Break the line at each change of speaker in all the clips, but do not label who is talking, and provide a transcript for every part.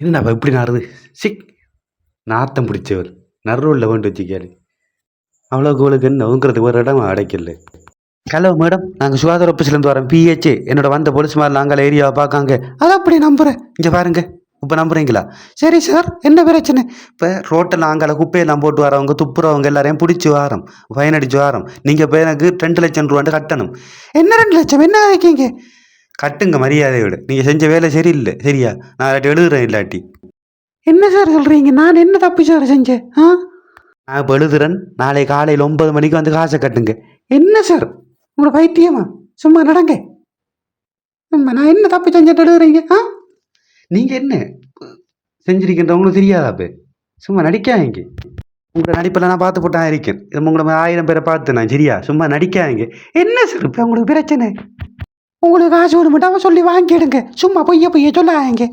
என்னடா இப்படி நாருது? சிக், நாத்தம் பிடிச்சவர் நடுவில் வேண்டு வச்சுக்காரு. அவ்வளோ கோளுக்கு என்ன உங்கிறதுக்கு ஒரு இடம் அடைக்கல. ஹலோ மேடம், நாங்கள் சுகாதார ஆஃபீஸ்லேருந்து வரோம். பிஹெச் என்னோட வந்த போலீஸ் மாதிரி நாங்கள் ஏரியாவை பார்க்காங்க. அதை அப்படி நம்புகிறேன். இங்கே பாருங்க, இப்போ நம்புறீங்களா? சரி சார், என்ன பிரச்சனை? இப்போ ரோட்டில் அங்கே குப்பையெல்லாம் போட்டு வரவங்க துப்புறவங்க எல்லாரையும் பிடிச்சி வாரம், ஃபைன் அடிச்சு வாரம். நீங்கள் இப்போ எனக்கு 2 லட்சம் ரூபாண்டு கட்டணும். என்ன 2 லட்சம்? என்ன வைக்கீங்க? கட்டுங்க மரியாதையோடு. நீங்கள் செஞ்ச வேலை சரியில்லை, சரியா? நான் இல்லாட்டி எழுதுறேன். இல்லாட்டி என்ன சார் சொல்கிறீங்க? நான் என்ன தப்பு சார் செஞ்சேன்? நான் இப்போ எழுதுறேன். நாளை காலையில் 9 மணிக்கு வந்து காசை கட்டுங்க. என்ன சார் உங்களோட பைத்தியமா? சும்மா நடங்க. நான் என்ன தப்பு செஞ்சுட்டு எழுதுறீங்க? நீங்கள் என்ன செஞ்சிருக்கின்ற உங்களுக்கு தெரியாதாப்ப? சும்மா நடிக்காதீங்க. உங்களை நடிப்பில் நான் பார்த்து போட்டான் இருக்கேன். இது உங்களை 1000 பேரை பார்த்து நான், சரியா? சும்மா நடிக்காதீங்க. என்ன சார் இப்போ உங்களுக்கு பிரச்சனை? உங்களுக்கு காசு ஒன்று மட்டும் சொல்லி வாங்கிடுங்க. சும்மா பொய்ய சொல்லாதீங்க.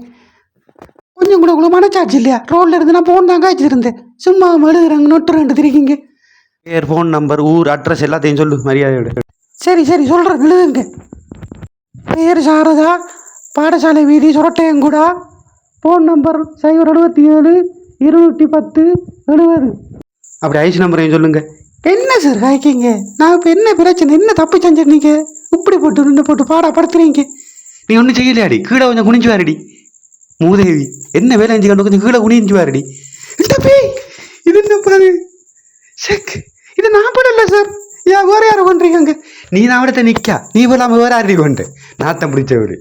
கொஞ்சம் கூட உங்களுக்கு மனச்சாச்சு இல்லையா? ரோட்ல இருந்து நான் ஃபோன் தான் காய்ச்சிருந்தேன். சும்மா எழுதுறாங்க, நொட்டுறாண்டு தெரியுங்க. பேர், ஃபோன் நம்பர், ஊர், அட்ரஸ் எல்லாத்தையும் சொல்லு மரியாதையோட. சரி சொல்கிறேன், எழுதுங்க. பேர் சாரதா, பாடசாலை வீதி, சொரட்டையங்குடா, ஃபோன் நம்பர் 077 210 70. அப்படி ஐசி நம்பரையும் சொல்லுங்க. என்ன சார் காய்க்கிங்க? நான் இப்போ என்ன பிரச்சனை? என்ன தப்பு செஞ்சிருந்தீங்க? இப்படி போட்டு நின்று போட்டு பாடப்படுத்துறீங்க. நீ ஒன்றும் செய்யலையாடி? கீழே கொஞ்சம் குனிஞ்சு வாரடி. மூதேவி, என்ன வேலை செஞ்சு கண்டு கொஞ்சம் கீழே குனிஞ்சு வாரடி. இது என்ன பாரு, செக், இது நான் படல சார். வேற யாரும் கொண்டிருக்காங்க. நீ நான் விடத்த நிற்கா, நீ போலாம வேற யாரையும் கொண்டு நாத்தம் பிடிச்சவரு.